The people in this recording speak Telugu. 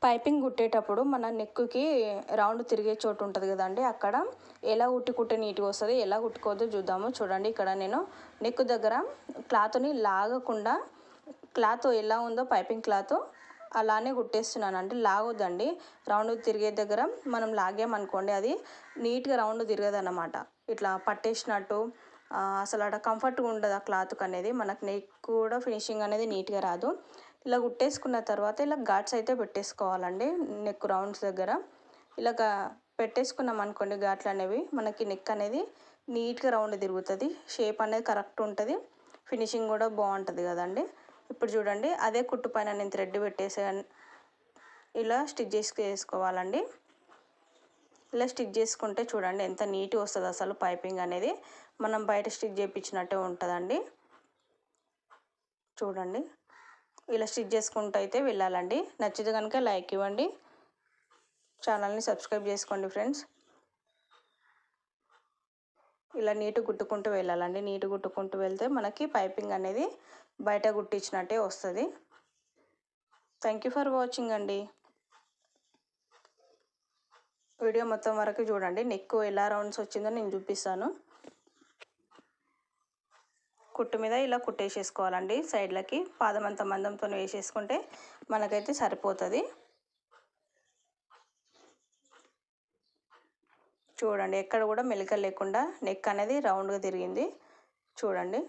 పైపింగ్ కుట్టేటప్పుడు మన నెక్కి రౌండ్ తిరిగే చోటు ఉంటుంది కదండి, అక్కడ ఎలా కుట్టే నీట్గా వస్తుంది, ఎలా కుట్టుకోవద్దో చూద్దాము. చూడండి, ఇక్కడ నేను నెక్ దగ్గర క్లాత్ని లాగకుండా, క్లాత్ ఎలా ఉందో పైపింగ్ క్లాత్ అలానే కుట్టేస్తున్నాను. అంటే లాగొద్దండి, రౌండ్ తిరిగే దగ్గర మనం లాగామనుకోండి అది నీట్గా రౌండ్ తిరగదన్నమాట. ఇట్లా పట్టేసినట్టు అసలు అక్కడ కంఫర్ట్గా ఉండదు ఆ క్లాత్కి అనేది. మనకు నెక్ కూడా ఫినిషింగ్ అనేది నీట్గా రాదు. ఇలా కుట్టేసుకున్న తర్వాత ఇలా ఘాట్స్ అయితే పెట్టేసుకోవాలండి నెక్ రౌండ్స్ దగ్గర. ఇలాగ పెట్టేసుకున్నాం అనుకోండి ఘాట్లు అనేవి, మనకి నెక్ అనేది నీట్గా రౌండ్ తిరుగుతుంది, షేప్ అనేది కరెక్ట్ ఉంటుంది, ఫినిషింగ్ కూడా బాగుంటుంది కదండి. ఇప్పుడు చూడండి, అదే కుట్టు పైన నేను థ్రెడ్ పెట్టేసాను. ఇలా స్టిచ్ చేసుకోవాలండి. ఇలా స్టిచ్ చేసుకుంటే చూడండి ఎంత నీట్గా వస్తుంది అసలు పైపింగ్ అనేది. మనం బయట స్టిచ్ చేయించినట్టే ఉంటుందండి. చూడండి, ఇలా స్టిచ్ చేసుకుంటూ అయితే వెళ్ళాలండి. నచ్చితే కనుక లైక్ ఇవ్వండి, ఛానల్ని సబ్స్క్రైబ్ చేసుకోండి ఫ్రెండ్స్. ఇలా నీట్గా కుట్టుకుంటూ వెళ్ళాలండి. నీట్గా కుట్టుకుంటూ వెళ్తే మనకి పైపింగ్ అనేది బయట కుట్టించినట్టే వస్తుంది. థ్యాంక్ యూ ఫర్ వాచింగ్ అండి. వీడియో మొత్తం వరకు చూడండి, నెక్ ఎలా రౌండ్స్ వచ్చిందో నేను చూపిస్తాను. కుట్టు మీద ఇలా కుట్టేసేసుకోవాలండి సైడ్లకి, పాదమంత మందంతో వేసేసుకుంటే మనకైతే సరిపోతుంది. చూడండి, ఎక్కడ కూడా మెలికలు లేకుండా నెక్ అనేది రౌండ్గా తిరిగింది. చూడండి.